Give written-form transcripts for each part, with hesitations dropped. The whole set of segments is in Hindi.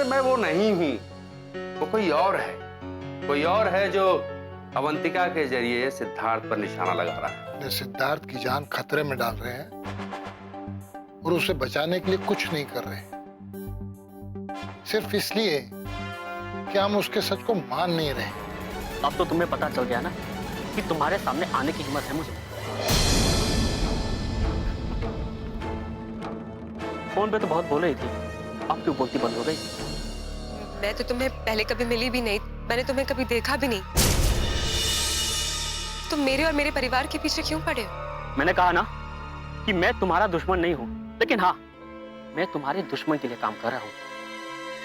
अरे मैं वो नहीं हूं, वो कोई और है जो अवंतिका के जरिए सिद्धार्थ पर निशाना लगा रहा है। सिद्धार्थ की जान खतरे में डाल रहे हैं और उसे बचाने के लिए कुछ नहीं कर रहे, सिर्फ इसलिए कि हम उसके सच को मान नहीं रहे। अब तो तुम्हें पता चल गया ना कि तुम्हारे सामने आने की हिम्मत है मुझे। फोन पे तो बहुत बोल रही थी, अब क्यों बोलती बंद हो गई? मैं तो तुम्हें पहले कभी मिली भी नहीं, मैंने तुम्हें कभी देखा भी नहीं। तुम मेरे और मेरे परिवार के पीछे क्यों पड़े हो? मैंने कहा ना कि मैं तुम्हारा दुश्मन नहीं हूँ, लेकिन हाँ, मैं तुम्हारे दुश्मन के लिए काम कर रहा हूँ।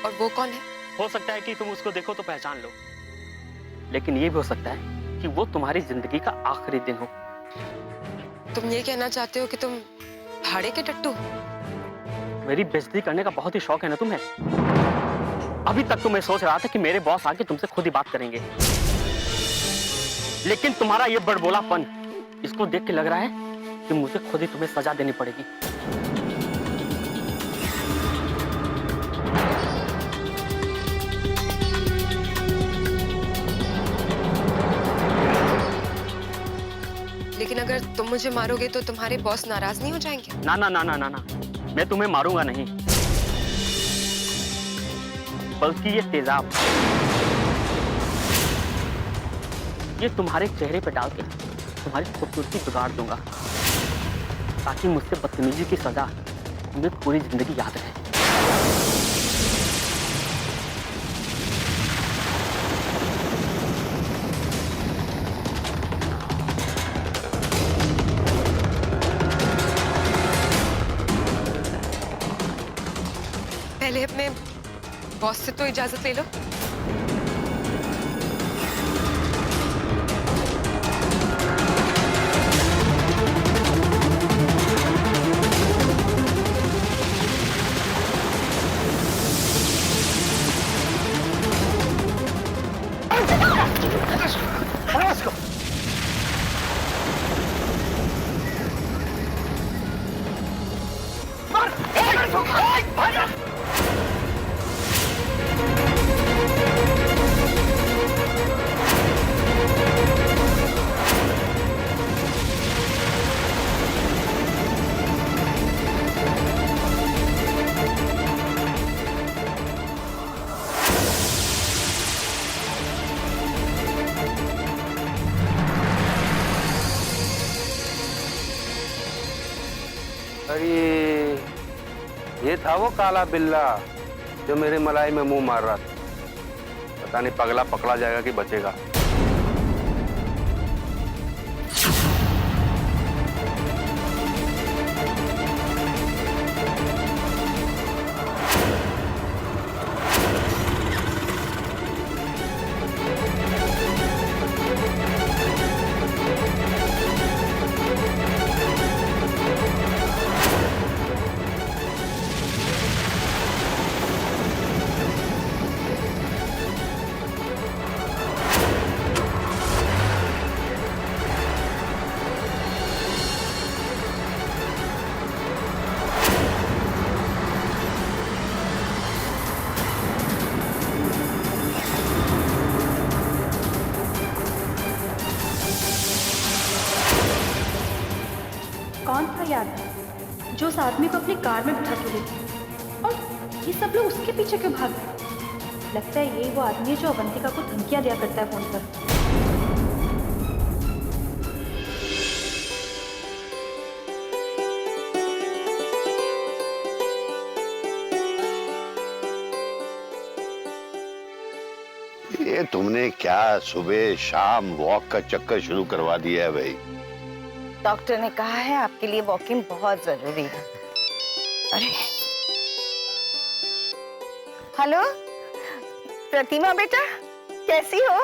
और वो कौन है? हो सकता है कि तुम उसको देखो तो पहचान लो, लेकिन ये भी हो सकता है कि वो तुम्हारी जिंदगी का आखिरी दिन हो। तुम ये कहना चाहते हो कि तुम भाड़े के टट्टू? मेरी बेइज्जती करने का बहुत ही शौक है ना तुम्हें? अभी तक तो मैं सोच रहा था कि मेरे बॉस आके तुमसे खुद ही बात करेंगे, लेकिन तुम्हारा ये बड़बोलापन, इसको देख के लग रहा है कि मुझे खुद ही तुम्हें सजा देनी पड़ेगी। लेकिन अगर तुम मुझे मारोगे तो तुम्हारे बॉस नाराज नहीं हो जाएंगे? ना ना ना ना ना ना, मैं तुम्हें मारूंगा नहीं, बल्कि ये तेजाब ये तुम्हारे चेहरे पे डाल के तुम्हारी खूबसूरती बिगाड़ दूंगा, ताकि मुझसे बदतमीजी की सजा तुम्हें पूरी जिंदगी याद रहे। पहले अपने बॉस से तो इजाजत ले लो। अरे ये था वो काला बिल्ला जो मेरे मलाई में मुंह मार रहा था। पता नहीं पगला पकड़ा जाएगा कि बचेगा। कौन था याद जो उस आदमी को अपनी कार में बिठा के ले गया? और ये सब लोग उसके पीछे क्यों भाग गए? लगता है यही वो आदमी है जो अवंतिका को धमकियां दिया करता है फोन पर। ये तुमने क्या सुबह शाम वॉक का चक्कर शुरू करवा दिया है भाई? डॉक्टर ने कहा है आपके लिए वॉकिंग बहुत जरूरी है। अरे हेलो प्रतिमा बेटा, कैसी हो?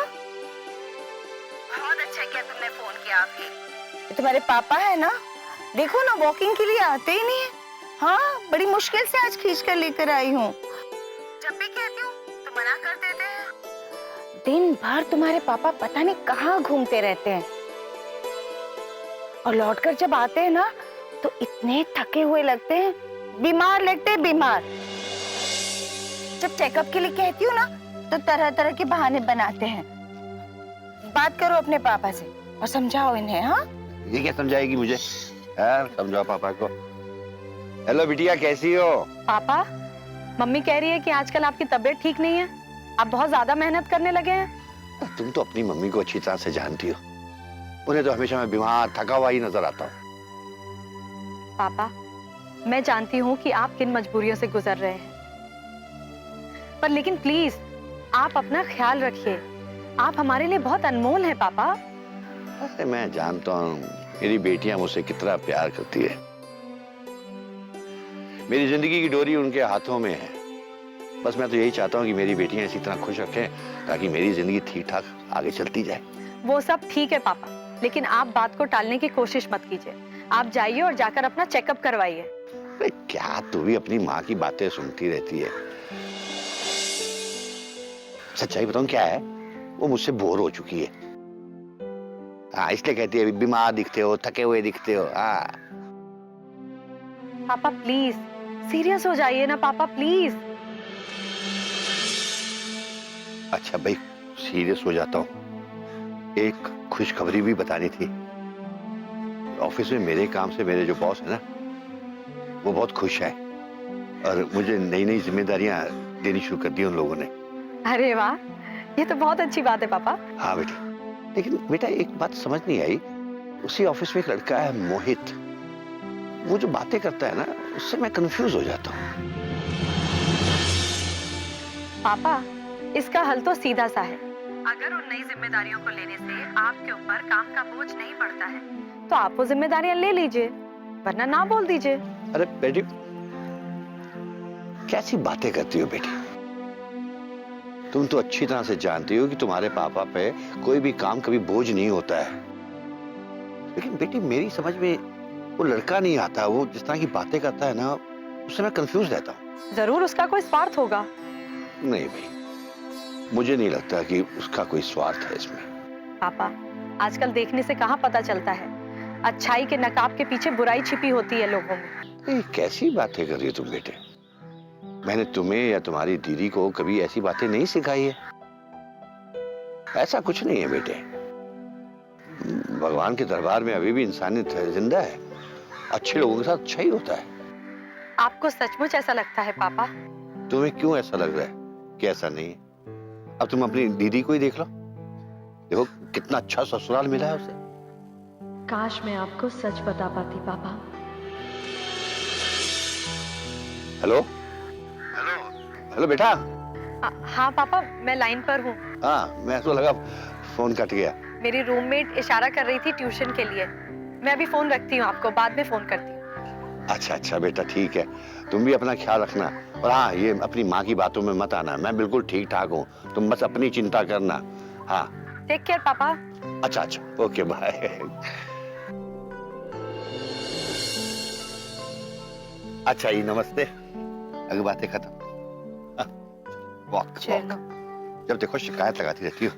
बहुत अच्छा किया तुमने फोन किया। आपकी तुम्हारे पापा है ना, देखो ना वॉकिंग के लिए आते ही नहीं है। हाँ, बड़ी मुश्किल से आज खींच कर लेकर आई हूँ। जब भी कहती हूँ तो मना कर देते हैं। दिन भर तुम्हारे पापा पता नहीं कहाँ घूमते रहते हैं, और लौटकर जब आते हैं ना तो इतने थके हुए लगते हैं, बीमार लगते हैं, बीमार। जब चेकअप के लिए कहती हूँ ना तो तरह तरह के बहाने बनाते हैं। बात करो अपने पापा से और समझाओ इन्हें। हाँ, ये क्या समझाएगी मुझे? यार समझाओ पापा को। हेलो बिटिया, कैसी हो? पापा, मम्मी कह रही है कि आजकल आपकी तबीयत ठीक नहीं है, आप बहुत ज्यादा मेहनत करने लगे हैं। तुम तो अपनी मम्मी को अच्छी तरह से जानती हो, उन्हें तो हमेशा मैं बीमार थका हुआ ही नजर आता हूँ। पापा, मैं जानती हूँ कि आप किन मजबूरियों से गुजर रहे हैं, पर लेकिन प्लीज आप अपना ख्याल रखिए। आप हमारे लिए बहुत अनमोल हैं पापा। अरे मैं जानता हूँ मेरी बेटियां मुझसे कितना प्यार करती है। मेरी जिंदगी की डोरी उनके हाथों में है। बस मैं तो यही चाहता हूँ कि मेरी बेटियां इसी तरह खुश रखें ताकि मेरी जिंदगी ठीक ठाक आगे चलती जाए। वो सब ठीक है पापा, लेकिन आप बात को टालने की कोशिश मत कीजिए। आप जाइए और जाकर अपना चेकअप करवाइए। अरे क्या तू भी अपनी माँ की बातें सुनती रहती है? सच्चाई बताऊं क्या है, वो मुझसे बोर हो चुकी है। हाँ, इसलिए कहती है बीमार दिखते हो, थके हुए दिखते हो। हाँ पापा प्लीज सीरियस हो जाइए ना पापा, प्लीज। अच्छा भाई, सीरियस हो जाता हूँ। एक खुशखबरी भी बतानी थी। ऑफिस में मेरे काम से मेरे जो बॉस है ना, वो बहुत खुश है और मुझे नई नई जिम्मेदारियां देनी शुरू कर दी उन लोगों ने। अरे वाह, ये तो बहुत अच्छी बात है पापा। हाँ बेटी, लेकिन बेटा एक बात समझ नहीं आई। उसी ऑफिस में एक लड़का है मोहित, वो जो बातें करता है ना, उससे मैं कंफ्यूज हो जाता हूँ। पापा, इसका हल तो सीधा सा है। अगर उन नई जिम्मेदारियों को लेने से आपके ऊपर काम का बोझ नहीं पड़ता है तो आप वो जिम्मेदारियां ले लीजिए, वरना ना बोल दीजिए। अरे बेटी, कैसी बातें करती हो बेटी? तुम तो अच्छी तरह से जानती हो कि तुम्हारे पापा पे कोई भी काम कभी बोझ नहीं होता है। लेकिन बेटी मेरी समझ में वो लड़का नहीं आता। वो जिस तरह की बातें करता है ना, उससे मैं कंफ्यूज रहता हूँ। जरूर उसका कोई स्वार्थ होगा। नहीं भाई, मुझे नहीं लगता कि उसका कोई स्वार्थ है इसमें। पापा, आजकल देखने से कहाँ पता चलता है, अच्छाई के नकाब के पीछे बुराई छिपी होती है लोगों में। ये कैसी बातें कर रही हो तुम बेटे? मैंने तुम्हें या तुम्हारी दीदी को कभी ऐसी बातें नहीं सिखाई है। ऐसा कुछ नहीं है बेटे। भगवान के दरबार में अभी भी इंसानियत जिंदा है। अच्छे लोगों के साथ अच्छा ही होता है। आपको सचमुच ऐसा लगता है पापा? तुम्हें क्यों ऐसा लग रहा है कि ऐसा नहीं है? अब तुम अपनी दीदी को ही देख लो, देखो कितना अच्छा ससुराल मिला है उसे। काश मैं आपको सच बता पाती पापा। हेलो हेलो हेलो बेटा। हाँ पापा, मैं लाइन पर हूँ। हाँ, मैं तो लगा फोन कट गया। मेरी रूममेट इशारा कर रही थी ट्यूशन के लिए। मैं अभी फोन रखती हूँ, आपको बाद में फोन करती हूँ। अच्छा अच्छा बेटा, ठीक है। तुम भी अपना ख्याल रखना। और हाँ, ये अपनी माँ की बातों में मत आना। मैं बिल्कुल ठीक ठाक हूँ, तुम बस अपनी चिंता करना। हाँ, टेक केयर पापा। अच्छा अच्छा, ओके बाय। अच्छा ये नमस्ते, अगर बातें खत्म। वॉक जब देखो शिकायत लगाती रहती हो।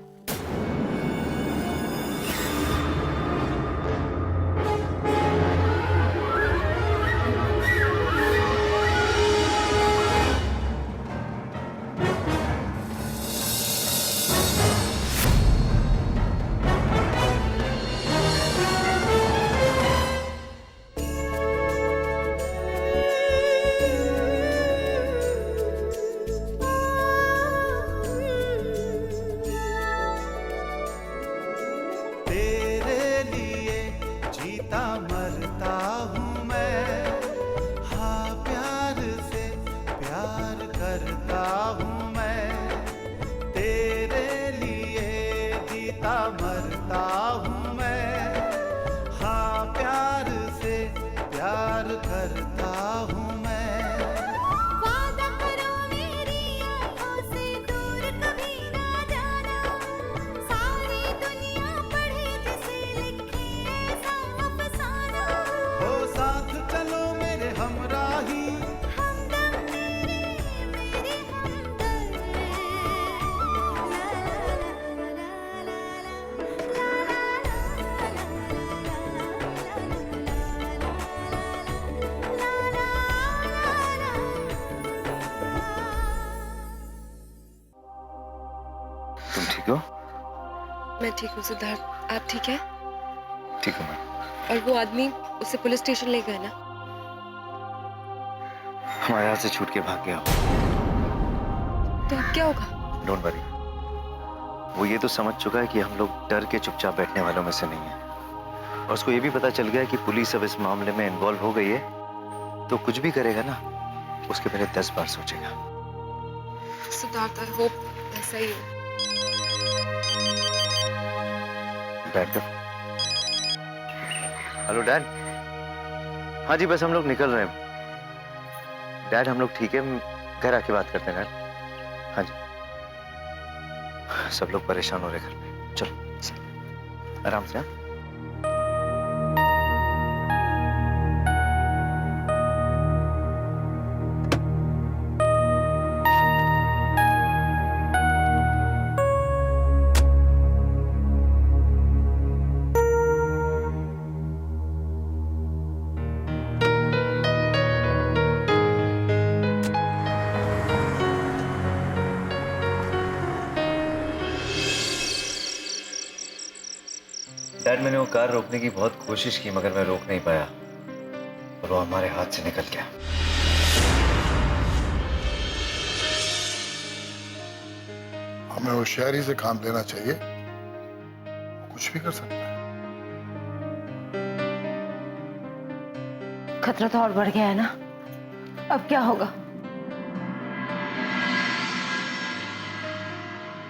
ठीक हो? मैं ठीक हूँ सिद्धार्थ, आप ठीक है? ठीक हूँ मैं। और वो आदमी उसे पुलिस स्टेशन ले गए ना? हमारे हाथ से छूट के भाग गया। तो अब क्या होगा? डोंट वरी, वो ये तो समझ चुका है कि हम लोग डर के चुपचाप बैठने वालों में से नहीं है, और उसको ये भी पता चल गया है कि पुलिस अब इस मामले में इन्वॉल्व हो गई है, तो कुछ भी करेगा ना उसके पहले 10 बार सोचेगा। सिद्धार्थ, आई होप ऐसा ही हो। Dad, hello dad. हाँ जी, बस हम लोग निकल रहे हैं। डैड हम लोग ठीक है, घर आके बात करते हैं डैड। हाँ जी, सब लोग परेशान हो रहे घर पे। चलो आराम से। हाँ डैड, मैंने वो कार रोकने की बहुत कोशिश की मगर मैं रोक नहीं पाया और वो हमारे हाथ से निकल गया। हमें होशियारी से काम लेना चाहिए, कुछ भी कर सकता है। खतरा तो और बढ़ गया है ना, अब क्या होगा?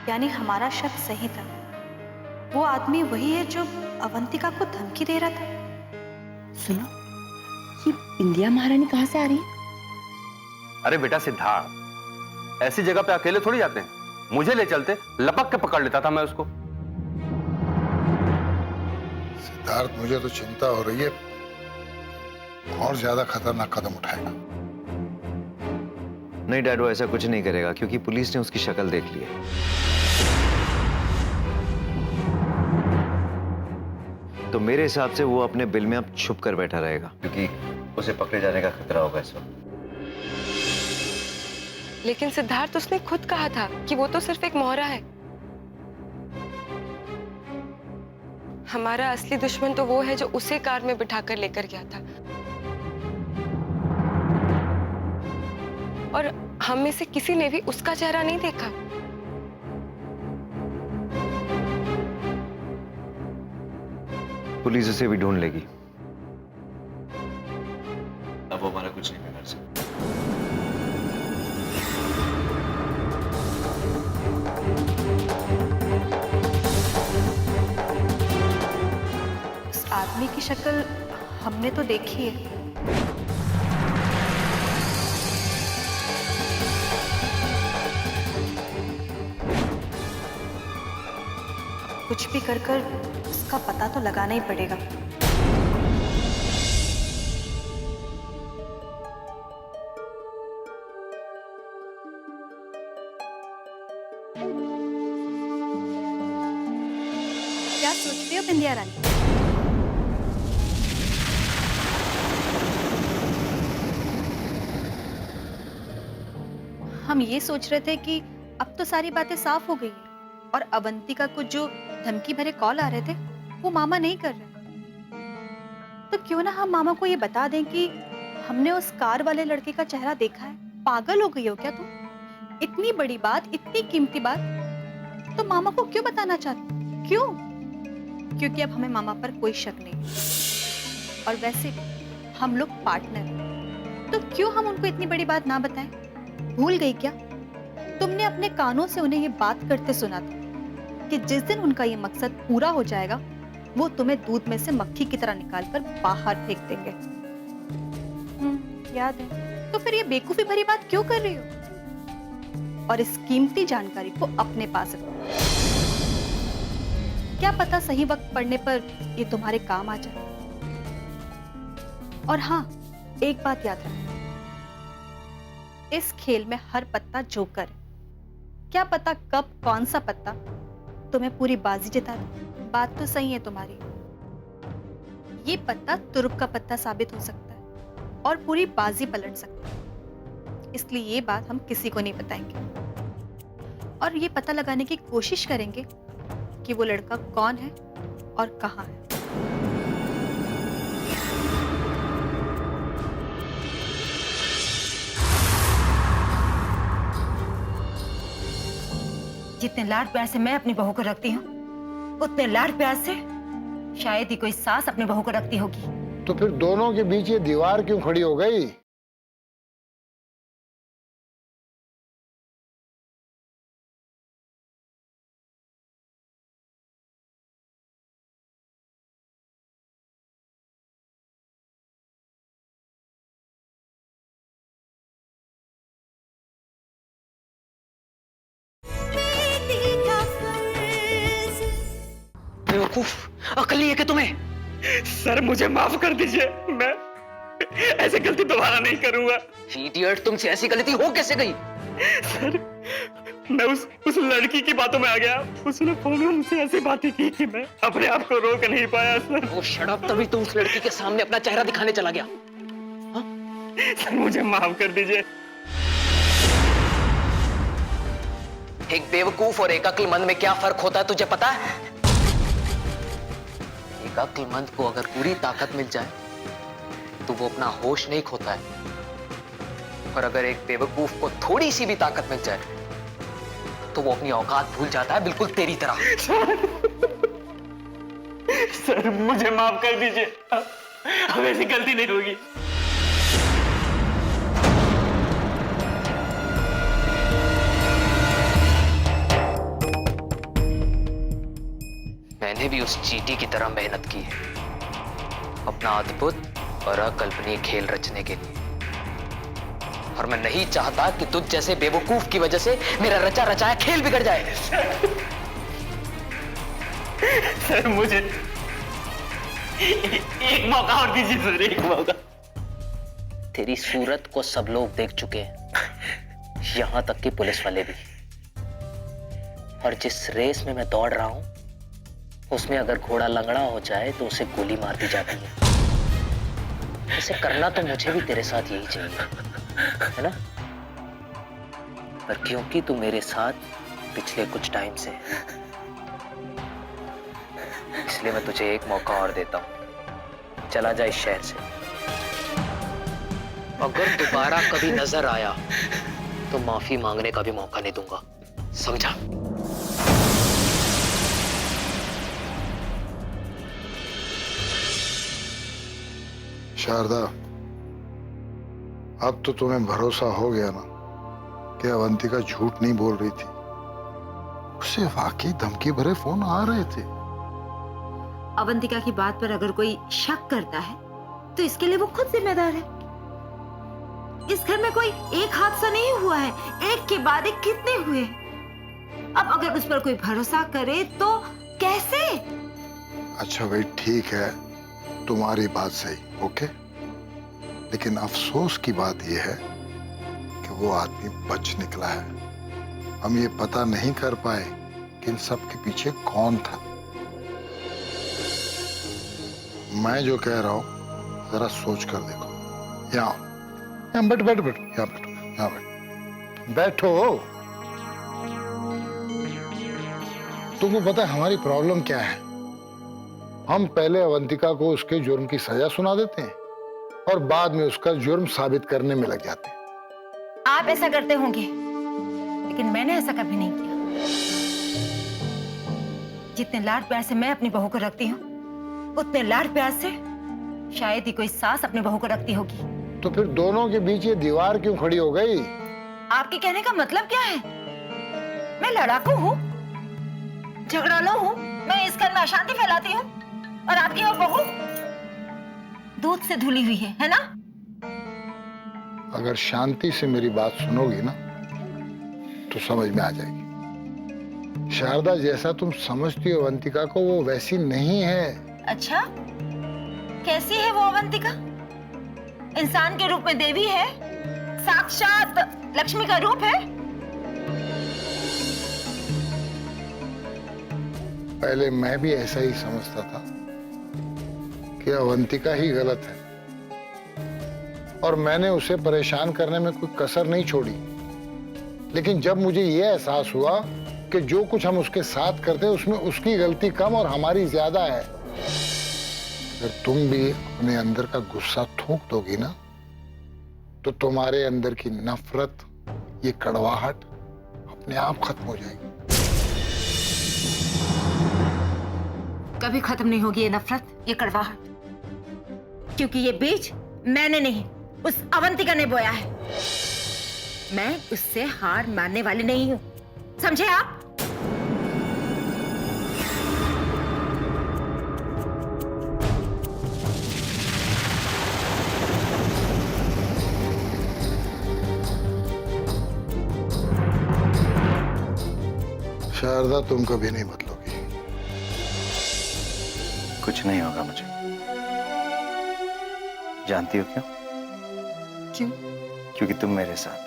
यानी हमारा शक सही था, वो आदमी वही है जो अवंतिका को धमकी दे रहा था। सुनो, ये बिंदिया महारानी कहाँ से आ रही है? अरे बेटा सिद्धार्थ, ऐसी जगह पे अकेले थोड़ी जाते हैं, मुझे ले चलते, लपक के पकड़ लेता था मैं उसको। सिद्धार्थ, मुझे तो चिंता हो रही है और ज्यादा खतरनाक कदम उठाएगा। नहीं डैड, वो ऐसा कुछ नहीं करेगा क्योंकि पुलिस ने उसकी शक्ल देख ली है। तो मेरे हिसाब से वो अपने बिल में अब छुप कर बैठा रहेगा क्योंकि उसे पकड़े जाने का खतरा होगा इस वक्त। लेकिन सिद्धार्थ, उसने खुद कहा था कि वो तो सिर्फ एक मोहरा है। हमारा असली दुश्मन तो वो है जो उसे कार में बिठाकर लेकर गया था, और हम में से किसी ने भी उसका चेहरा नहीं देखा। पुलिस उसे भी ढूंढ लेगी। अब वो हमारा कुछ नहीं बिगाड़ सकता। उस आदमी की शक्ल हमने तो देखी है, कुछ भी कर कर उसका पता तो लगाना ही पड़ेगा। क्या सोच रही हो बिंदिया रानी? हम ये सोच रहे थे कि अब तो सारी बातें साफ हो गई है, और अवंतिका को जो धमकी भरे कॉल आ रहे थे वो मामा नहीं कर रहे, तो क्यों ना हम मामा को ये बता दें कि हमने उस कार वाले लड़के का चेहरा देखा है। पागल हो गई हो क्या तुम? इतनी बड़ी बात, इतनी कीमती बात, तो मामा को क्यों बताना चाहते? क्यों? क्योंकि अब हमें मामा पर कोई शक नहीं, और वैसे भी हम लोग पार्टनर हैं, तो क्यों हम उनको इतनी बड़ी बात ना बताएं? भूल गई क्या? तुमने अपने कानों से उन्हें ये बात करते सुना था कि जिस दिन उनका ये मकसद पूरा हो जाएगा वो तुम्हें दूध में से मक्खी की तरह निकालकर बाहर फेंक देंगे। याद है? तो फिर ये बेवकूफी भरी बात क्यों कर रही हो? और इस कीमती जानकारी को अपने पास रखो। क्या पता सही वक्त पड़ने पर ये तुम्हारे काम आ जाए। और हाँ, एक बात याद रखना, इस खेल में हर पत्ता जोकर है। क्या पता कब कौन सा पत्ता तुम्हें पूरी बाजी जिता दे। बात तो सही है तुम्हारी, ये पत्ता तुरुप का पत्ता साबित हो सकता है और पूरी बाजी पलट सकता है, इसलिए ये बात हम किसी को नहीं बताएंगे। और ये पता लगाने की कोशिश करेंगे कि वो लड़का कौन है और कहाँ है। जितने लाड प्यार से मैं अपनी बहू को रखती हूँ, उतने लाड प्यार से शायद ही कोई सास अपनी बहू को रखती होगी। तो फिर दोनों के बीच ये दीवार क्यों खड़ी हो गई? बेवकूफ, अकल नहीं है कि तुम्हें? सर मुझे माफ कर दीजिए, मैं ऐसी गलती दोबारा नहीं करूंगा। इडियट, तुमसे ऐसी गलती हो कैसे गई? सर मैं उस लड़की की बातों में आ गया। उसने फोन में मुझसे ऐसी बातें की कि मैं अपने आप को रोक नहीं पाया सर। वो शराब, तभी तुम उस लड़की के सामने अपना चेहरा दिखाने चला गया। सर मुझे माफ कर दीजिए। एक बेवकूफ और एक अक्लमंद में क्या फर्क होता है तुझे पता है? एक अक्लमंद को अगर पूरी ताकत मिल जाए तो वो अपना होश नहीं खोता है, और अगर एक बेवकूफ को थोड़ी सी भी ताकत मिल जाए तो वो अपनी औकात भूल जाता है, बिल्कुल तेरी तरह। सर मुझे माफ कर दीजिए, अब ऐसी गलती नहीं होगी। मैंने भी उस चींटी की तरह मेहनत की है अपना अद्भुत और अकल्पनीय खेल रचने के लिए, और मैं नहीं चाहता कि तुझ जैसे बेवकूफ की वजह से मेरा रचा रचाया खेल बिगड़ जाए। सर मुझे एक मौका और दीजिए सर, एक मौका। तेरी सूरत को सब लोग देख चुके हैं, यहां तक कि पुलिस वाले भी, और जिस रेस में मैं दौड़ रहा हूं उसमें अगर घोड़ा लंगड़ा हो जाए तो उसे गोली मार दी जाती है। इसे करना तो मुझे भी तेरे साथ यही चाहिए, है ना? पर क्योंकि तू मेरे साथ पिछले कुछ टाइम से है, इसलिए मैं तुझे एक मौका और देता हूं। चला जा इस शहर से। अगर दोबारा कभी नजर आया तो माफी मांगने का भी मौका नहीं दूंगा, समझा? शारदा, अब तो तुम्हें भरोसा हो गया ना कि अवंतिका झूठ नहीं बोल रही थी। उसे वाकई धमकी भरे फोन आ रहे थे। अवंतिका की बात पर अगर कोई शक करता है तो इसके लिए वो खुद जिम्मेदार है। इस घर में कोई एक हादसा नहीं हुआ है, एक के बाद एक कितने हुए। अब अगर उस पर कोई भरोसा करे तो कैसे? अच्छा भाई ठीक है, तुम्हारी बात सही, ओके, लेकिन अफसोस की बात यह है कि वो आदमी बच निकला है। हम ये पता नहीं कर पाए कि इन सब के पीछे कौन था। मैं जो कह रहा हूं जरा सोच कर देखो। यहाँ बैठ बैठ बैठ, यहाँ बैठो, यहाँ बैठो। तुमको पता है हमारी प्रॉब्लम क्या है? हम पहले अवंतिका को उसके जुर्म की सजा सुना देते हैं और बाद में उसका जुर्म साबित करने में लग जाते हैं। आप ऐसा करते होंगे, लेकिन मैंने ऐसा कभी नहीं किया। जितने लाड प्यार से मैं अपनी बहू को रखती हूँ, उतने लाड प्यार से शायद ही कोई सास अपनी बहू को रखती होगी। तो फिर दोनों के बीच ये दीवार क्यों खड़ी हो गई? आपके कहने का मतलब क्या है? मैं लड़ाकू हूँ, झगड़ालू हूँ, मैं इस घर में अशांति फैलाती हूँ, और आपकी और बहू दूध से धुली हुई है ना? अगर शांति से मेरी बात सुनोगी ना तो समझ में आ जाएगी। शारदा, जैसा तुम समझती हो अवंतिका को, वो वैसी नहीं है। अच्छा, कैसी है वो अवंतिका? इंसान के रूप में देवी है, साक्षात लक्ष्मी का रूप है। पहले मैं भी ऐसा ही समझता था कि अवंतिका ही गलत है, और मैंने उसे परेशान करने में कोई कसर नहीं छोड़ी। लेकिन जब मुझे ये एहसास हुआ कि जो कुछ हम उसके साथ करते हैं उसमें उसकी गलती कम और हमारी ज्यादा है, अगर तुम भी अपने अंदर का गुस्सा थूक दोगी ना, तो तुम्हारे अंदर की नफरत, ये कड़वाहट अपने आप खत्म हो जाएगी। कभी खत्म नहीं होगी ये नफरत, ये कड़वाहट, क्योंकि ये बीज मैंने नहीं, उस अवंतिका ने बोया है। मैं उससे हार मानने वाली नहीं हूं, समझे आप? शारदा, तुम कभी नहीं बदलोगी। कुछ नहीं होगा मुझे। जानती हो क्यों? क्यों? क्योंकि तुम मेरे साथ।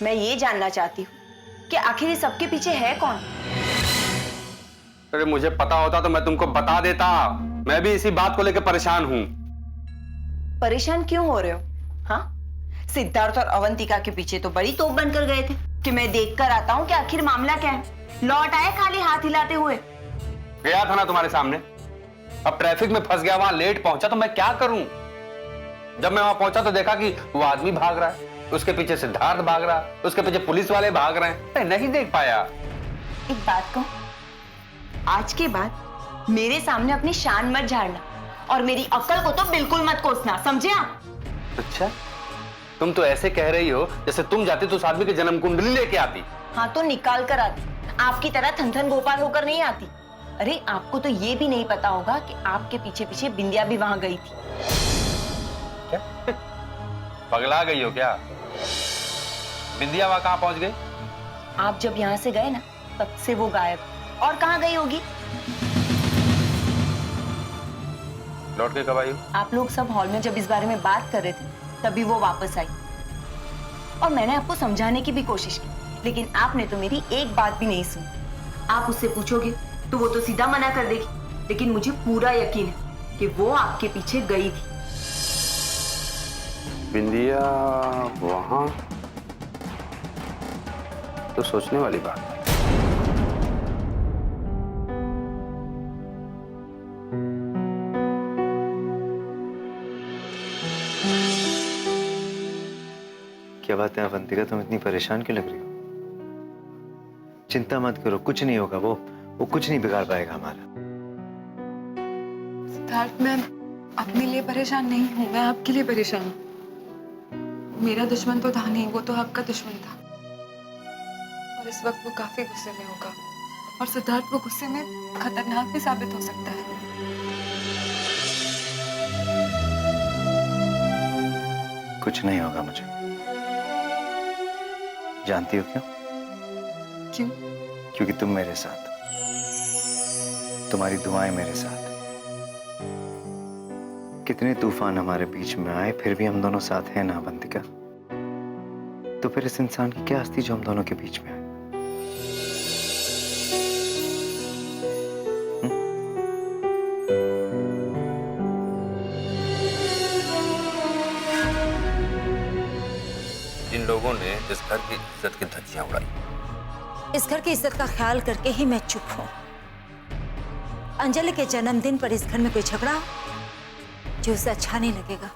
मैं ये जानना चाहती हूँ कि आखिर ये सबके पीछे है कौन? अरे मुझे पता होता तो मैं तुमको बता देता। मैं भी इसी बात को लेकर परेशान हूँ। परेशान क्यों हो रहे हो? हाँ, सिद्धार्थ और अवंतिका के पीछे तो बड़ी तोप बनकर गए थे कि मैं देखकर आता हूँ कि आखिर मामला क्या है। लौट आए खाली हाथ हिलाते हुए। गया था ना तुम्हारे सामने। अब ट्रैफिक में फंस गया, वहां लेट पहुंचा तो मैं क्या करूं? जब मैं वहां पहुंचा तो देखा कि वो आदमी भाग रहा है, उसके पीछे सिद्धार्थ भाग रहा है, उसके पीछे पुलिस वाले भाग रहे हैं। मैं नहीं देख पाया। एक बात कहूं, आज के बाद मेरे सामने अपनी शान मत झाड़ना और मेरी अक्ल को तो बिल्कुल मत कोसना, समझे आप? अच्छा, तुम तो ऐसे कह रही हो जैसे तुम जाती तो उस आदमी की जन्म कुंडली लेके आती। हाँ तो निकाल कर आती, आपकी तरह थन-थन गोपाल होकर नहीं आती। अरे आपको तो ये भी नहीं पता होगा कि आपके पीछे पीछे बिंदिया भी वहां गई थी। क्या पगला गई हो क्या? बिंदिया वहां कहां पहुंच गई? आप जब यहाँ से गए ना, तब से वो गायब। और कहाँ गई होगी? लौट के कब आई? आप लोग सब हॉल में जब इस बारे में बात कर रहे थे, तभी वो वापस आई। और मैंने आपको समझाने की भी कोशिश की, लेकिन आपने तो मेरी एक बात भी नहीं सुनी। आप उससे पूछोगे तो वो तो सीधा मना कर देगी, लेकिन मुझे पूरा यकीन है कि वो आपके पीछे गई थी। बिंदिया वहां? तो सोचने वाली बात है। क्या बात है अवंतिका, तुम इतनी परेशान क्यों लग रही हो? चिंता मत करो, कुछ नहीं होगा। वो कुछ नहीं बिगाड़ पाएगा हमारा। सिद्धार्थ, मैं अपने लिए परेशान नहीं हूँ, मैं आपके लिए परेशान हूँ। मेरा दुश्मन तो था नहीं, वो तो आपका दुश्मन था। और इस वक्त वो काफी गुस्से में होगा, और सिद्धार्थ वो गुस्से में खतरनाक भी साबित हो सकता है। कुछ नहीं होगा मुझे। जानती हो क्यों? क्यों? क्योंकि तुम मेरे साथ, तुम्हारी दुआएं मेरे साथ। कितने तूफान हमारे बीच में आए, फिर भी हम दोनों साथ हैं ना अवंतिका? तो फिर इस इंसान की क्या हस्ती जो हम दोनों के बीच में है? जिन लोगों ने इस घर की इज्जत की धज्जियां उड़ाई, इस घर की इज्जत का ख्याल करके ही मैं चुप हूं। अंजलि के जन्मदिन पर इस घर में कोई झगड़ा हो जो उसे अच्छा नहीं लगेगा।